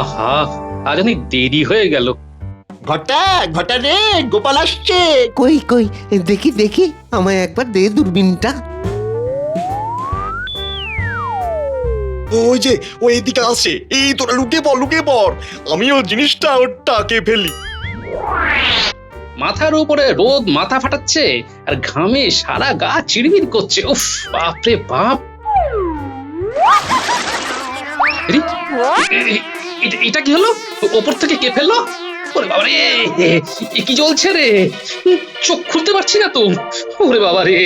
আহা, আজ অনেক দেরি হয়ে গেল। ঘটা ঘটা রে, গোপাল আসছে। কই কই দেখি দেখি, আমায় একবার দে দূরবীনটা। ওই যে ও এদিকে আসে, এই তোরা লুকিয়ে পড়, আমিও জিনিসটা ওর টাকে ফেলি। মাথার উপরে রোদ মাথা ফাটাচ্ছে আর ঘামে সারা গা চিড়মিড় করছে। উফ, বাপরে বাপ। আরে, এটা কি হলো? ওপর থেকে কে ফেললো? ওরে বাবা রে, এ কি জ্বলছে রে? চোখ খুলতে পারছি না তো। ওরে বাবা রে।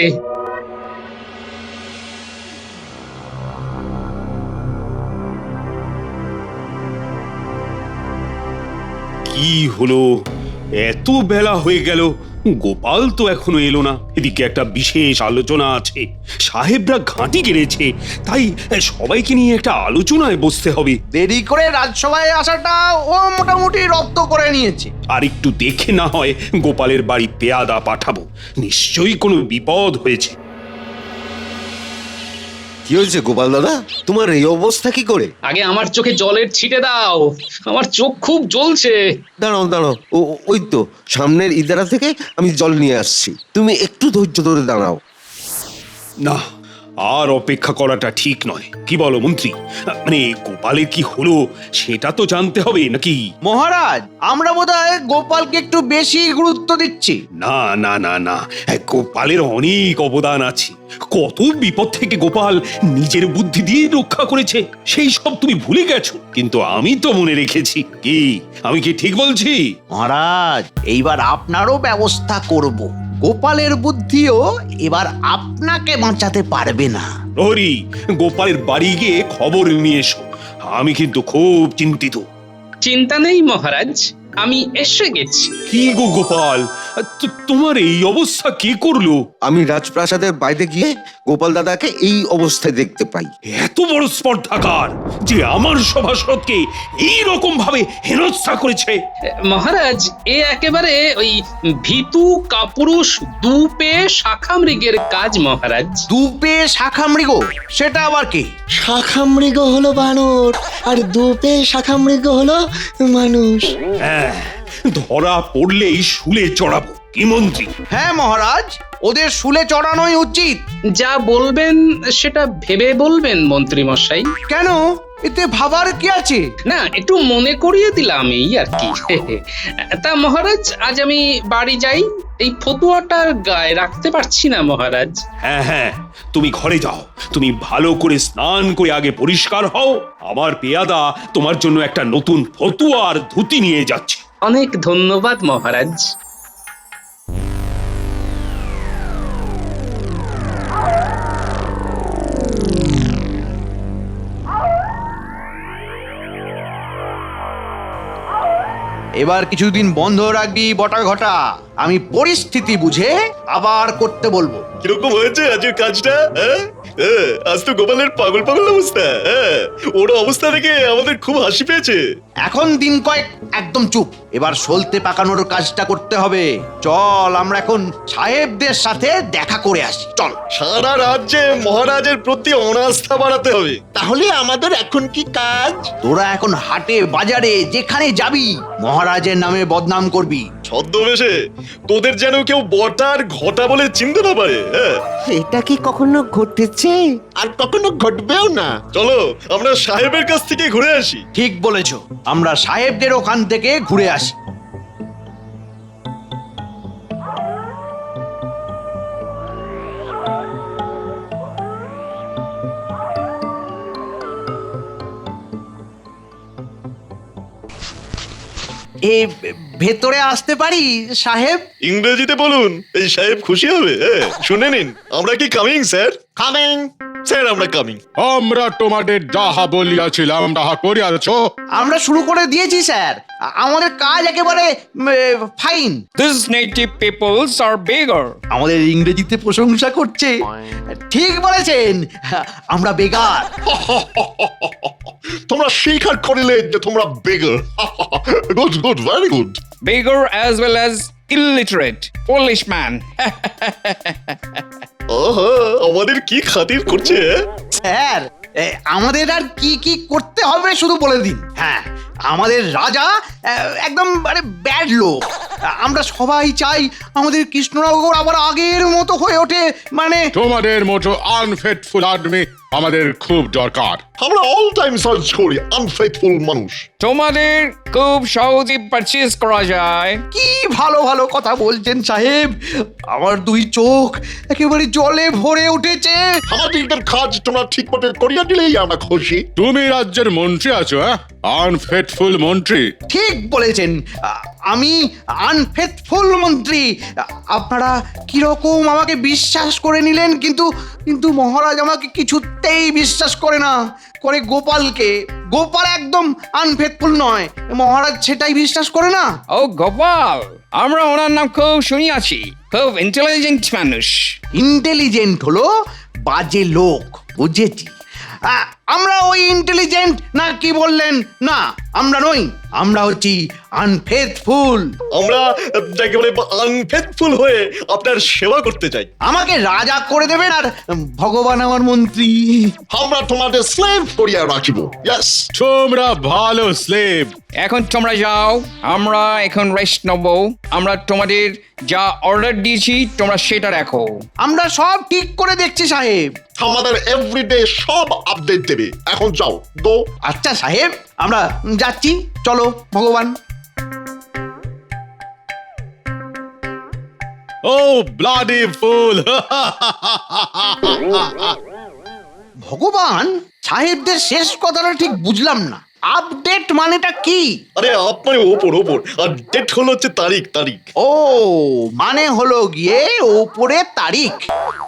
কি হলো? এত বেলা হয়ে গেল, গোপাল তো এখনো এলো না। এদিকে একটা বিশেষ আলোচনা আছে, সাহেবরা ঘাঁটি গেড়েছে, তাই সবাইকে নিয়ে একটা আলোচনায় বসতে হবে। দেরি করে রাজসভায় আসাটা ও মোটামুটি রপ্ত করে নিয়েছে। আর একটু দেখে না হয় গোপালের বাড়ি পেয়াদা পাঠাবো, নিশ্চয়ই কোনো বিপদ হয়েছে। কি হয়েছে গোপাল দাদা, তোমার এই অবস্থা কি করে? আগে আমার চোখে জলের ছিটে দাও, আমার চোখ খুব জ্বলছে। দাঁড়াও দাঁড়াও, ওই তো সামনের ইদারা থেকে আমি জল নিয়ে আসছি, তুমি একটু ধৈর্য ধরে দাঁড়াও। না, আর অপেক্ষা করাটা ঠিক নয়। কি বলো মন্ত্রী? মানে গোপালের কি হলো সেটা তো জানতে হবে নাকি? মহারাজ, আমরা বোধহয় গোপালকে একটু বেশি গুরুত্ব দিচ্ছি। না না না না, গোপালের অনেক অবদান আছে। কত বিপদ থেকে গোপাল নিজের বুদ্ধি দিয়ে রক্ষা করেছে, সেই সব তুমি ভুলে গেছো। কিন্তু আমি তো মনে রেখেছি। কি আমি কি ঠিক বলছি? মহারাজ, এইবার আপনারও ব্যবস্থা করব। গোপালের বুদ্ধিও এবার আপনাকে বাঁচাতে পারবে না। হরি, গোপালের বাড়ি গিয়ে খবর নিয়ে এসো, আমি কিন্তু খুব চিন্তিত। চিন্তা নেই মহারাজ, আমি এসে গেছি। কি গো গোপাল, তোমার এই অবস্থা কে করলো? আমি রাজপ্রাসাদের বাইরে গিয়ে গোপাল দাদাকে এই অবস্থায় দেখতে পাই। এত বড় স্পর্ধাকার যে আমার সভাসদকে এই রকম ভাবে হেনস্থা করেছে। মহারাজ, এ একেবারে ওই ভীতু কাপুরুষ দুপে শাখা মৃগের কাজ মহারাজ। দুপে শাখা মৃগ, সেটা আবার কি? শাখামৃগ হলো বানর, আর দুপে শাখামৃগ হলো মানুষ। হ্যাঁ, ধরা পড়লেই শুলে চড়াবো। কি মন্ত্রী? হ্যাঁ মহারাজ, ওদের শুলে চড়ানোই উচিত। যা বলবেন সেটা ভেবে বলবেন মন্ত্রী মশাই। কেন? এতে ভাবার কি আছে? না, একটু মনে করিয়ে দিলাম এই আর কি। তা মহারাজ, আজ আমি বাড়ি যাই, এই ফতুয়াটার গায়ে রাখতে পারছি না মহারাজ। হ্যাঁ হ্যাঁ, তুমি ঘরে যাও, তুমি ভালো করে স্নান করে আগে পরিষ্কার হও। আমার পেয়াদা তোমার জন্য একটা নতুন ফতুয়া আর ধুতি নিয়ে যাচ্ছে। অনেক ধন্যবাদ মহারাজ। এবার কিছুদিন বন্ধ রাখবি বটা ঘটা, আমি পরিস্থিতি বুঝে আবার করতে বলবো। কিরকম হয়েছে আজকের কাজটা? আজ তো গোপালের পাগল পাগল অবস্থা। ওর অবস্থা দেখে আমাদের খুব হাসি পেয়েছে। এখন দিন কয়েক একদম চুপ, এবার সলতে পাকানোর কাজটা করতে হবে। চল আমরা এখন সাহেবদের সাথে দেখা করে আসি, চল। সারা রাজ্যে মহারাজের প্রতি অনাস্থা বাড়াতে হবে। তাহলে আমাদের এখন কি কাজ? তোরা এখন হাটে বাজারে যেখানে যাবি মহারাজের নামে বদনাম করবি। ছদ্মবেশে, তোদের যেন কেউ বটার ঘটা বলে চিনতে না পারে। এটা কি কখনো ঘটেছে? আর কখনো ঘটবেও না। চলো আমরা সাহেবের কাছ থেকে ঘুরে আসি। ঠিক বলেছ, আমরা সাহেবদের ওখান থেকে ঘুরে আসি। এ ভেতরে আসতে পারি সাহেব? ইংরেজিতে বলুন, এই সাহেব খুশি হবে। শুনে নিন, আমরা কি কামিং স্যার? কামিং স্যার, আমরা কামিং। আমরা তোমাদের যাহা বলিয়াছিলাম তাহা করিয়াছ। আমরা শুরু করে দিয়েছি স্যার, আমাদের কাজ একেবারে fine. These native peoples are bigger. আমাদের ইংরেজিতে প্রশংসা করছে। ঠিক বলেছেন, আমরা বেগার। তোমরা স্বীকার করিলে যে তোমরা বেগার। Good good, very good. Bigger as well as illiterate. Polish man. ওহো, আমাদের কি খাতির করছে। স্যার, আমাদের আর কি কি করতে হবে শুধু বলে দিন। হ্যাঁ, আমাদের রাজা একদম মানে ব্যাড লোক। আমরা সবাই চাই আমাদের কৃষ্ণনগর আবার আগের মতো হয়ে ওঠে, মানে তোমাদের মতো আনফেথফুল আদমি আমাদের খুব দরকার। আমরা অল টাইম সার্চ করি আনফেথফুল মানুষ। তোমাদের খুব সহজে পারচেজ করা যায়। কি ভালো ভালো কথা বলছেন সাহেব, আমার দুই চোখ একেবারে জলে ভরে উঠেছে। আমাদের কাজ তোমরা ঠিক মতো করিয়া দিলেই আমরা খুশি। তুমি রাজ্যের মন্ত্রী আছো, হ্যাঁ? আনফেথফুল মন্ত্রী। ঠিক বলেছেন, আমি আনফেথফুল মন্ত্রী। আপনারা কিরকম আমাকে বিশ্বাস করে নিলেন, কিন্তু কিন্তু মহারাজ আমাকে কিছুতেই বিশ্বাস করে না, করে গোপালকে। গোপাল একদম আনফেথফুল নয়, মহারাজ সেটাই বিশ্বাস করে না। ও গোপাল, আমরা ওনার নাম খুব শুনিয়াছি, খুব ইন্টেলিজেন্ট মানুষ। ইন্টেলিজেন্ট হলো বাজে লোক, বুঝেছি। আমরা ওই ইন্টেলিজেন্ট না কি বললেন? না, আমরা নই, আমরা হচ্ছি আনফেথফুল। আমরা একেবারে আনফেথফুল হয়ে আপনার সেবা করতে চাই। আমাকে রাজা করে দেবেন আর ভগবান আমার মন্ত্রী। আমরা তোমাদের স্লেভ করিয়া রাখিব। ইয়েস। তোমরা ভালো স্লেভ। এখন তোমরা যাও, আমরা এখন রেস্ট নেব। আমরা তোমাদের যা অর্ডার দিয়েছি তোমরা সেটা রাখো। আমরা সব ঠিক করে দেখছি সাহেব। আমাদের এভরিডে সব আপডেট দেবে। এখন যাও, গো। আচ্ছা সাহেব, আমরা যাচ্ছি, চলো ভগবান। ও ব্লাডি ফুল। ভগবান, সাহেবদের শেষ কথাটা ঠিক বুঝলাম না। আপডেট মানেটা কি? আরে আপনার ওপর ওপর, আর ডেট হলো হচ্ছে তারিখ তারিখ। ও মানে হলো গিয়ে ওপরে তারিখ,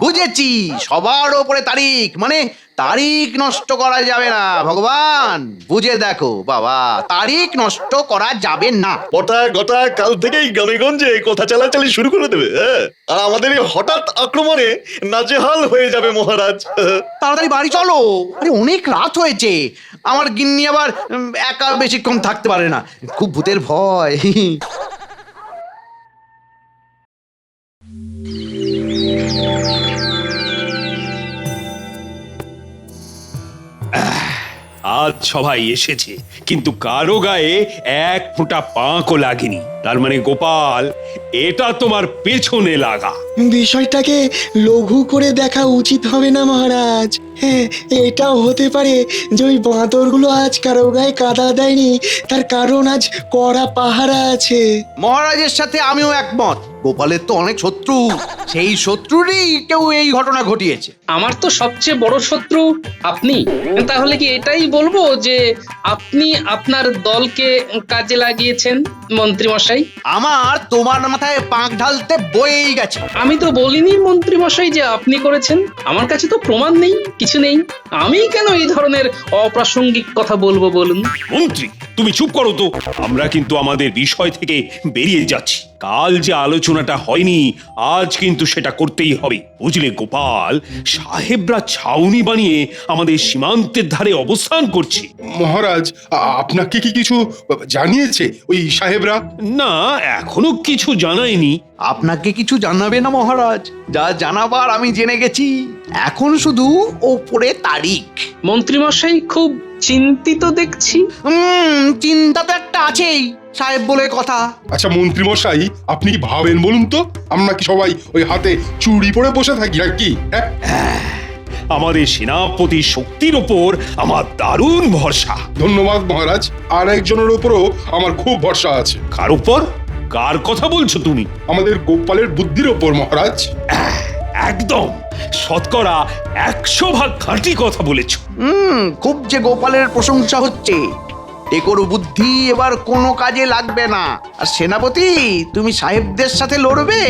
বুঝেছি। সবার ওপরে তারিখ, মানে তারিখ নষ্ট করা যাবে না। ভগবান বুঝে দেখো বাবা, তারিখ নষ্ট করা যাবে না। পটা গটা কাল থেকেই গ্রামে গঞ্জে কথা চালাচালি শুরু করে দেবে, হ্যাঁ? আর আমাদের এই হঠাৎ আক্রমণে নাজেহাল হয়ে যাবে মহারাজ। তাড়াতাড়ি বাড়ি চলো, আরে অনেক রাত হয়েছে। আমার গিন্নি আবার একা বেশিক্ষণ থাকতে পারে না, খুব ভূতের ভয়। আজ সবাই এসেছে, কিন্তু কারো গায়ে এক ফোঁটা পাঁকও লাগেনি। তার মানে গোপাল, এটা তোমার পেছনে লাগা। বিষয়টাকে লঘু করে দেখা উচিত হবে না মহারাজ। হ্যাঁ, এটাও হতে পারে যে ওই বাঁদরগুলো আজ কারো গায়ে কাদা দেয়নি, তার কারণ আজ কড়া পাহারা আছে। মহারাজের সাথে আমিও একমত। গোপালের তো অনেক শত্রু, সেই শত্রুরই কেউ এই ঘটনা ঘটিয়েছে। আমার তো সবচেয়ে বড় শত্রু আপনি। তাহলে কি এটাই বলবো যে আপনি আপনার দলকে কাজে লাগিয়েছেন মন্ত্রী মশাই? আমার তোমার মাথায় পাঁক ঢালতে বয়েই গেছে। আমি তো বলিনি মন্ত্রী মশাই যে আপনি করেছেন। আমার কাছে তো প্রমাণ নেই, কিছু নেই। আমি কেন এই ধরনের অপ্রাসঙ্গিক কথা বলবো বলুন? মন্ত্রী, তুমি চুপ করো তো। আমরা কিন্তু আমাদের বিষয় থেকে বেরিয়ে যাচ্ছি। কাল যে আলোচনাটা হয়নি, আজ কিন্তু সেটা করতেই হবে, বুঝলে গোপাল? সাহেবরা ছাউনি বানিয়ে আমাদের সীমান্তের ধারে অবস্থান করছে। মহারাজ, আপনাকে কি কিছু জানিয়েছে ওই সাহেবরা? না, এখনো কিছু জানায়নি। আপনাকে কিছু জানাবে না মহারাজ, যা জানাবার আমি জেনে গেছি। এখন শুধু ওপরে তারিখ। মন্ত্রী মশাই খুব চিন্তিত দেখছি। চিন্তা তো একটা আছেই, সাহেব বলে কথা। আচ্ছা মন্ত্রী মশাই, আপনি কি ভাবেন বলুন তো? আমরা কি সবাই ওই হাতে চুড়ি পরে বসে থাকি আর কি? আমাদের সেনাপতির শক্তির ওপর আমার দারুণ ভরসা। ধন্যবাদ মহারাজ, আর একজনের উপরও আমার খুব ভরসা আছে। কার উপর? কার কথা বলছো তুমি? আমাদের গোপালের বুদ্ধির ওপর মহারাজ। একদম শতকরা 100% খাঁটি কথা বলেছো। খুব যে গোপালের প্রশংসা হচ্ছে। এর বুদ্ধি এবার কোনো কাজে লাগবে না। আর সেনাপতি, তুমি সাহেবদের সাথে লড়বে?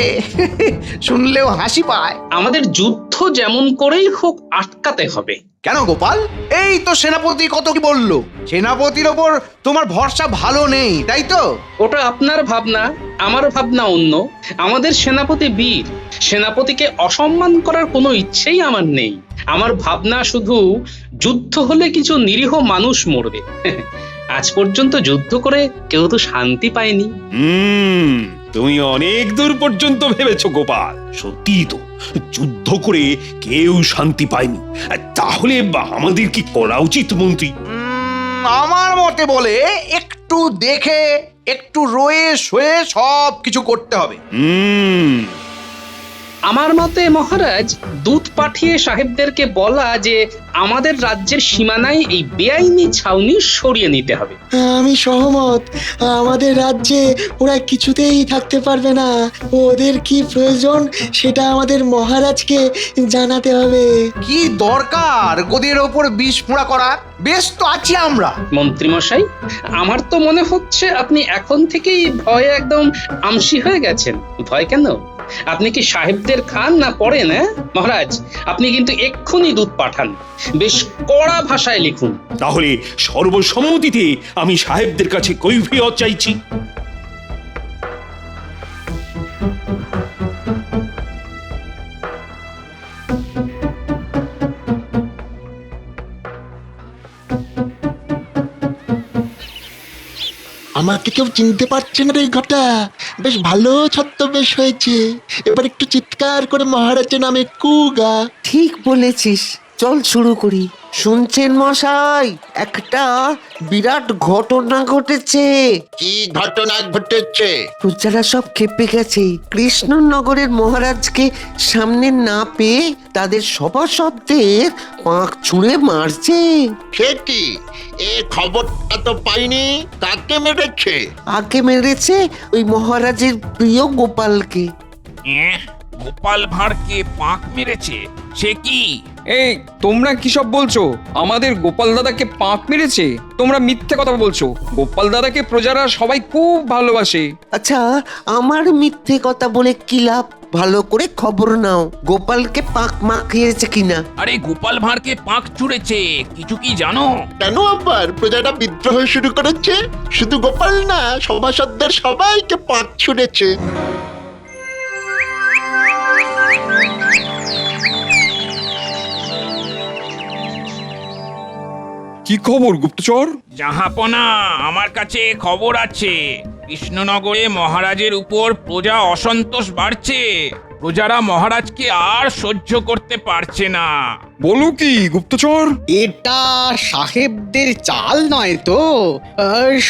শুনলেও হাসি পায়। আমাদের যুদ্ধ যেমন করেই হোক আটকাতে হবে। কেন গোপাল? এই তো সেনাপতি কত কি বললো। সেনাপতির ওপর তোমার ভরসা ভালো নেই, তাই তো? ওটা আপনার ভাবনা, আমার ভাবনা অন্য। আমাদের সেনাপতি বীর, সেনাপতিকে অসম্মান করার কোনো ইচ্ছেই আমার নেই। আমার ভাবনা শুধু যুদ্ধ হলে কিছু নিরীহ মানুষ মরবে। আজ পর্যন্ত যুদ্ধ করে কেউ তো শান্তি পায়নি। তুমি অনেক দূর পর্যন্ত ভেবেছো গোপাল। সত্যি তো, যুদ্ধ করে কেউ শান্তি পায়নি। তাহলে আমাদের কি করা উচিত মন্ত্রী? আমার মতে বলে একটু একটু দেখে একটু রয়ে শোয়ে সব কিছু করতে হবে। আমার মতে মহারাজ দূত পাঠিয়ে সাহেবদেরকে বলা যে আমাদের রাজ্যের সীমানায় এই বেআইনি ছাউনি সরিয়ে নিতে হবে। আমি সহমত। আমাদের রাজ্যে ওরা কিছুতেই থাকতে পারবে না। ওদের কি প্রয়োজন সেটা আমাদের মহারাজকে জানাতে হবে। কি দরকার গদির ওপর বিষ ফোঁড়া করার? বেশ তো আছি আমরা। মন্ত্রীমশাই, আমার তো মনে হচ্ছে আপনি এখন থেকেই ভয়ে একদম আমসি হয়ে গেছেন। ভয় কেন? আপনি কি সাহেবদের খান না পড়েন? মহারাজ, আপনি কিন্তু এক্ষুনি দূত পাঠান, বেশ কড়া ভাষায় লিখুন। তাহলে সর্বসম্মতিতে আমি সাহেবদের কাছে কৈফিয়ত চাইছি। আমাকে কেউ চিনতে পারছে না রে ঘটা। বেশ ভালো ছদ্মবেশ হয়েছে। এবার একটু চিৎকার করে মহারাজের নামে কুগা। ঠিক বলেছিস, চল শুরু করি। শুনছেন মশাই, একটা বিরাট ঘটনা ঘটেছে। কি ঘটনা ঘটেছে? প্রজারা সব খেপে গেছে। কৃষ্ণনগরের মহারাজকে সামনে না পেয়ে তাদের সভাসদদের পাঁক ছুঁড়ে মারছে। সে কি? এ খবরটা তো পাইনি। কাকে মেরেছে? আগে মেরেছে ওই মহারাজের প্রিয় গোপালকে। গোপাল ভাঁড়কে পাক মেরেছে? সে কি? এই তোমরা কি সব বলছো? আমাদের গোপাল দাদাকে পাক মেরেছে? তোমরা মিথ্যে কথা বলছো। গোপাল দাদাকে প্রজারা সবাই খুব ভালোবাসে। আচ্ছা, আমার মিথ্যে কথা বলে কি লাভ? ভালো করে খবর নাও, গোপালকে পাক মাখিয়েছে কিনা। আরে গোপাল ভাঁড়কে পাক ছুঁড়েছে, কিছু কি জানো? কেন আবার প্রজারা বিদ্রোহ শুরু করেছে? শুধু গোপাল না, সভাসদদের সবাইকে পাক ছুঁড়েছে। কি খবর গুপ্তচর? জাহাপনা, আমার কাছে খবর আছে। কৃষ্ণনগরে মহারাজের উপর প্রজা অসন্তোষ বাড়ছে। প্রজারা মহারাজকে আর সহ্য করতে পারছে না। বলো কি গুপ্তচর? এটা সাহেবদের চাল নয় তো?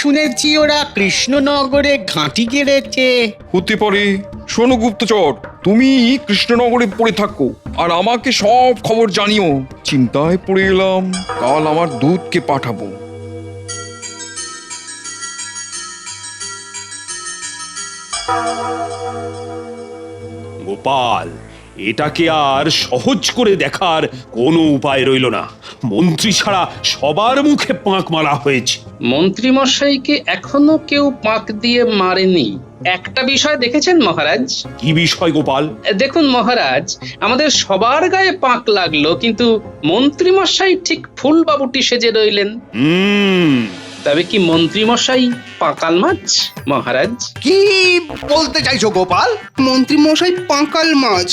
শুনেছি ওরা কৃষ্ণনগরে ঘাঁটি গেড়েছে। হতে পারে। শোনো গুপ্তচর, তুমি কৃষ্ণনগরে পড়ে থাকো আর আমাকে সব খবর জানিও। চিন্তায় পড়ে এলাম, কাল আমার দূতকে পাঠাবো। গোপাল, এটাকে আর সহজ করে দেখার কোনো উপায় রইল না। মন্ত্রী ছাড়া সবার মুখে পাঁক মারা হয়েছে। মন্ত্রীমশাইকে এখনো কেউ পাক দিয়ে মারেনি। একটা বিষয় দেখেছেন মহারাজ? কি বিষয় গোপাল? দেখুন মহারাজ, আমাদের সবার গায়ে পাক লাগলো, কিন্তু মন্ত্রীমশাই ঠিক ফুলবাবুটি সেজে রইলেন। তবে কি মন্ত্রীমশাই পাকাল মাছ মহারাজ? কি বলতে চাইছো গোপাল? মন্ত্রী মশাই পাঁকাল মাছ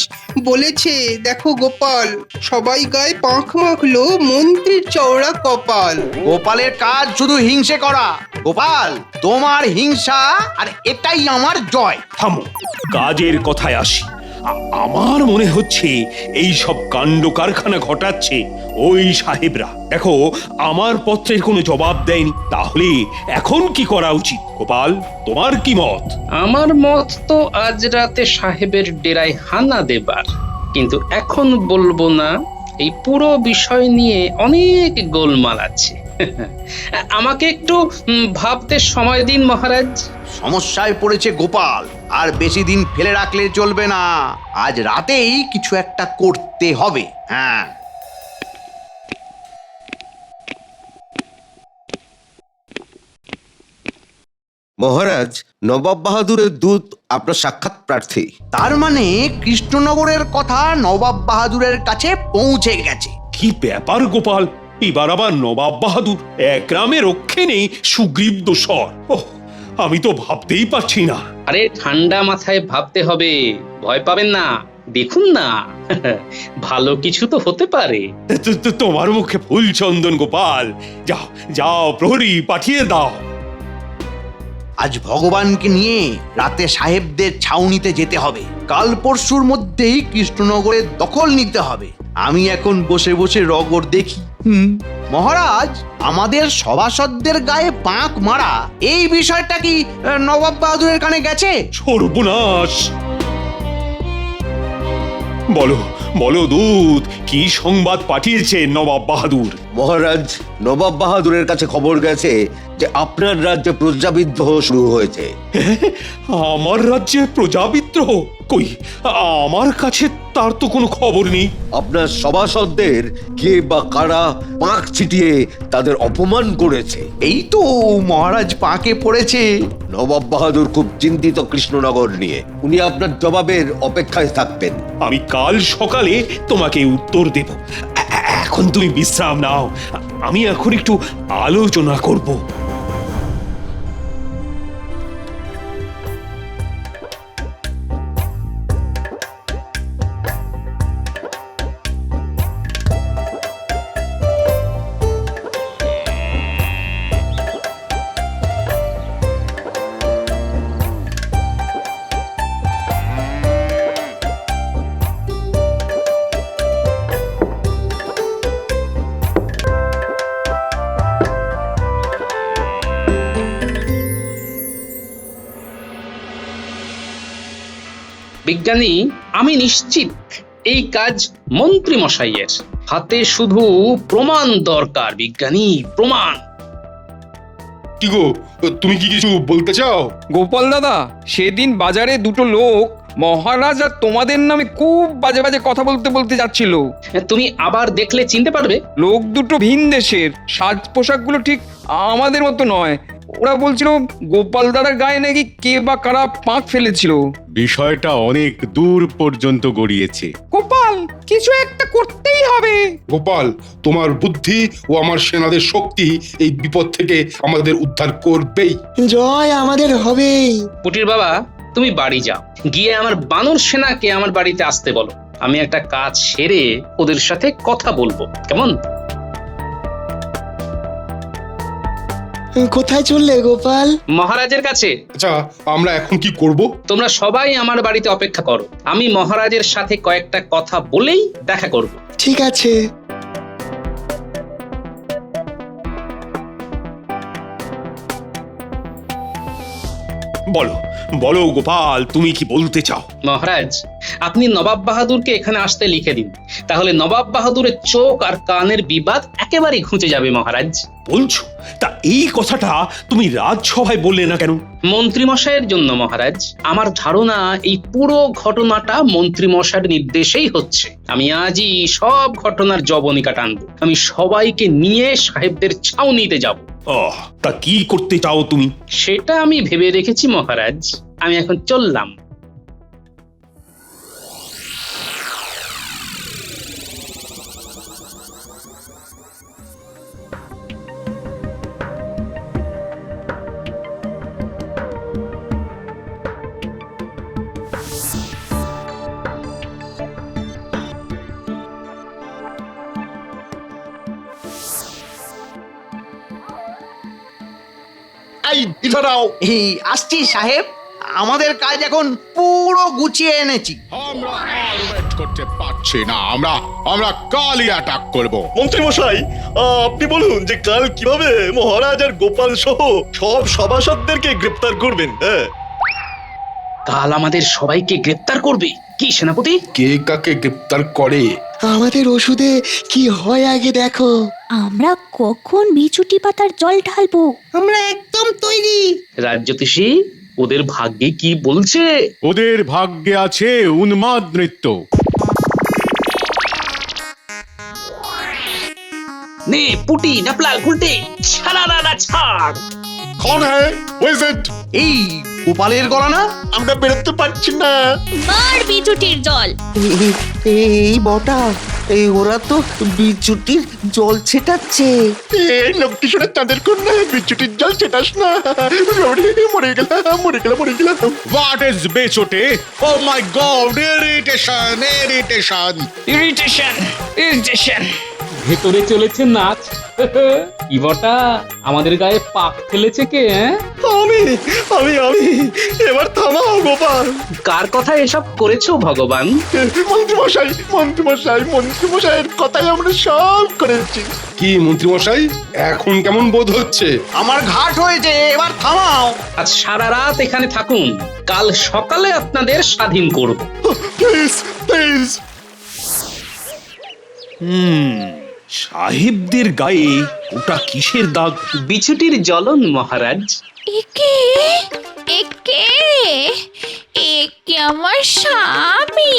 বলেছে। দেখো গোপাল, সবাই গায়ে পাঁখ মাখলো, মন্ত্রীর চওড়া কপাল। গোপালের কাজ শুধু হিংসে করা। গোপাল, তোমার হিংসা আর এটাই আমার জয়। থামো, কাজের কথায় আসি। আমার মনে হচ্ছে এই সব কাণ্ড কারখানা ঘটাচ্ছে ওই সাহেবরা। দেখো, আমার পত্রের কোনো জবাব দেয়নি। তাহলে এখন কি করা উচিত? গোপাল, তোমার কি মত? আমার মত তো আজ রাতে সাহেবের ডেরায় হানা দেবার, কিন্তু এখন বলবো না। এই পুরো বিষয় নিয়ে অনেক গোলমাল আছে। আমাকে একটু ভাবতে সময় দিন মহারাজ। সমস্যায় পড়েছে গোপাল, আর বেশি দিন ফেলে রাখলে চলবে না। আজ রাতেই কিছু একটা করতে হবে। হ্যাঁ, মহারাজ, নবাব বাহাদুরের দূত আপনার সাক্ষাৎ প্রার্থী। তার মানে কৃষ্ণনগরের কথা নবাব বাহাদুরের কাছে পৌঁছে গেছে। কি ব্যাপার গোপাল, এবার আবার নবাব বাহাদুর? এক গ্রামে রক্ষে নেই সুগ্রীব দোসর। ওহ, আমি তো ভাবতেই পারছি না। আরে ঠান্ডা মাথায় ভাবতে হবে, ভয় পাবেন না। দেখুন না, ভালো কিছু তো হতে পারে। তোমার মুখে ফুল চন্দন গোপাল। যাও যাও, প্রহরী পাঠিয়ে দাও। আজ ভগবানকে নিয়ে রাতে সাহেবদের ছাউনিতে যেতে হবে। কাল পরশুর মধ্যেই কৃষ্ণনগরের দখল নিতে হবে। আমি এখন বসে বসে রগর দেখি, মহারাজ, আমাদের সভাসদদের গায়ে পাঁক মারা এই বিষয়টা কি নবাব বাহাদুরের কানে গেছে? সর্বনাশ! বলো বলো দূত, কি সংবাদ পাঠিয়েছে নবাব বাহাদুর? মহারাজ, নবাব বাহাদুরের কাছে খবর গেছে যে আপনার রাজ্যে প্রজাবিদ্রোহ শুরু হয়েছে। আমার রাজ্যে প্রজাবিদ্রোহ? কই, আমার কাছে তার তো কোনো খবর নেই। আপনার সভাসদদের কে বা কারা পাক ছিটিয়ে তাদের অপমান করেছে। এই তো মহারাজ পাকে পড়েছে। নবাব বাহাদুর খুব চিন্তিত কৃষ্ণনগর নিয়ে। উনি আপনার জবাবের অপেক্ষায় থাকবেন। আমি কাল সকালে তোমাকে উত্তর দেব। এখন তুমি বিশ্রাম নাও, আমি এখন একটু আলোচনা করব। বিজ্ঞানী, আমি নিশ্চিত এই কাজ মন্ত্রী মশাইয়ের। হাতে শুধু প্রমাণ দরকার বিজ্ঞানী, প্রমাণ। কি গো, তুমি কি কিছু বলতে চাও? গোপাল দাদা, সেদিন বাজারে দুটো লোক মহারাজ আর তোমাদের নামে খুব বাজে বাজে কথা বলতে বলতে যাচ্ছিল। তুমি আবার দেখলে চিনতে পারবে। লোক দুটো ভিন দেশের, সাজ পোশাকগুলো ঠিক আমাদের মতো নয়। ওরা বলছিল গোপাল দাদার গায়ে নাকি কে বা কারা পাক ফেলেছিল। বিষয়টা অনেক দূর পর্যন্ত গড়িয়েছে। গোপাল, কিছু একটা করতেই হবে। গোপাল, তোমার বুদ্ধি ও আমার সেনাদের শক্তি এই বিপদ থেকে আমাদের উদ্ধার করবেই। জয় আমাদের হবেই। পুটির বাবা, তুমি বাড়ি যাও, গিয়ে আমার বানর সেনাকে আমার বাড়িতে আসতে বলো। আমি একটা কাজ সেরে ওদের সাথে কথা বলবো, কেমন? কোথায় চললে গোপাল? মহারাজের কাছে। আচ্ছা, আমরা এখন কি করব? তোমরা সবাই আমার বাড়িতে অপেক্ষা করো, আমি মহারাজের সাথে কয়েকটা কথা বলেই দেখা করব। ঠিক আছে। বলো বলো গোপাল, তুমি কি বলতে চাও? মহারাজ, আপনি নবাব বাহাদুরকে এখানে আসতে লিখে দিন, তাহলে নবাব বাহাদুরের চোখ আর কানের বিবাদ একেবারেই ঘুচে যাবে মহারাজ। বলছো? তা এই কথাটা তুমি রাজসভায় বললে না কেন? মন্ত্রী মশাইয়ের জন্য মহারাজ। আমার ধারণা এই পুরো ঘটনাটা মন্ত্রী মশাইয়ের নির্দেশেই হচ্ছে। আমি আজই সব ঘটনার জবনিকা টানবো। আমি সবাইকে নিয়ে সাহেবদের ছাউনিতে যাব। তা কি করতে চাও তুমি? সেটা আমি ভেবে রেখেছি মহারাজ। আমি এখন চললাম। এই আসছি সাহেব, আমাদের কাজ এখন পুরো গুছিয়ে এনেছি। আমরা আর ওয়েট করতে পারছি না, আমরা কালই অ্যাটাক করব। মন্ত্রী মশাই, আপনি বলুন যে কাল কিভাবে মহারাজ আর গোপাল সহ সব সভাসদদেরকে গ্রেপ্তার করবেন। হ্যাঁ, কাল আমাদের সবাইকে গ্রেপ্তার করবে কি সেনাপতি? কে কাকে গ্রেপ্তার করে? আমাদের ওষুধে কি হয় আগে দেখো। আমরা কখন বিচুটি পাতার জল ঢালবো? আমরা একদম তৈরি। রাজ্যতীষী, ওদের ভাগ্যে কি বলছে? ওদের ভাগ্যে আছে উন্মাদ নৃত্য। নে পুটি, নাপলা, গুলটে, ছাড়া ছাড়। কন হ্যায়? Who is it? এই গোপালের গলা না? আমরা বেরোতে পারছি না। মার বিচুটির জল। এই বটা, এই ওরা তো বিচুটির জল ছেটাচ্ছে। এই লক্ষ্মী শুনে তাদের কন্যা বিচ্ছুটির জল ছেটাস না। মরে গেলাম। হোয়াট ইজ বেচোটে? Oh my god, irritation. Irritation. ভেতরে চলেছে নাচ। কি বটা আমাদের গায়ে পাক ফেলেছে কে? আমি আমি আমি এবার থামাও গোপাল। কার কথা এসব করেছো ভগবান? মন্ত্রীমশাইয়ের কথাই আমরা সব করেছি। কি মন্ত্রীমশাই, এখন কেমন বোধ হচ্ছে? আমার ঘাট হয়েছে, এবার থামাও। আজ সারা রাত এখানে থাকুন, কাল সকালে আপনাদের স্বাধীন করব। Please please. সাহেবদের গায়ে ওটা কিসের দাগ? বিছুটির জ্বলন মহারাজ। একে একে একে আমার স্বামী।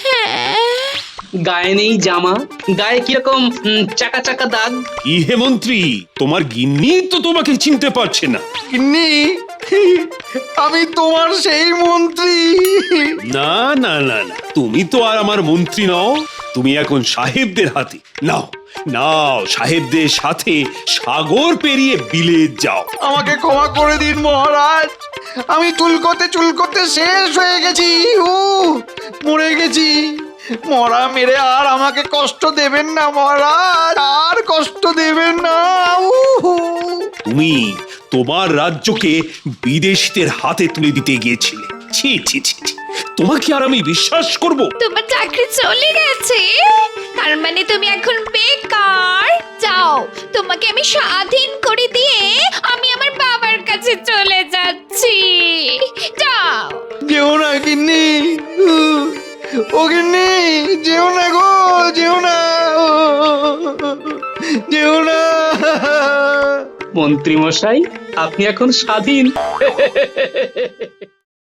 হ্যাঁ, গায়ে নেই জামা, গায়ে কিরকম চাকা চাকা দাগ। কি হে মন্ত্রী, তোমার গিন্নি তো তোমাকে চিনতে পারছে না। কিন্নি, আমি তোমার সেই মন্ত্রী। না না না না, তুমি তো আর আমার মন্ত্রী নও, তুমি এখন সাহেবদের হাতে। নাও নাও, সাহেবদের সাথে সাগর পেরিয়ে বিলেত যাও। আমাকে ক্ষমা করে দিন মহারাজ, আমি চুলকোতে শেষ হয়ে গেছি। মরে গেছি। মরা মেরে আর আমাকে কষ্ট দেবেন না মহারাজ, আর কষ্ট দেবেন না। তুমি তোমার রাজ্যকে বিদেশীদের হাতে তুলে দিতে গিয়েছিলে। ছি ছি ছি ছি, তোমাকে আর আমি বিশ্বাস করব? তোমার চাকরি চলে গেছে, তার মানে তুমি এখন বেকার। যাও, তোমাকে আমি স্বাধীন করে দিয়ে আমি আমার বাবার কাছে চলে যাচ্ছি। যাও। যেও না গিন্নি, ও গিন্নি, যেও না গো, যেও না, যেও না। মন্ত্রী মশাই, আপনি এখন স্বাধীন।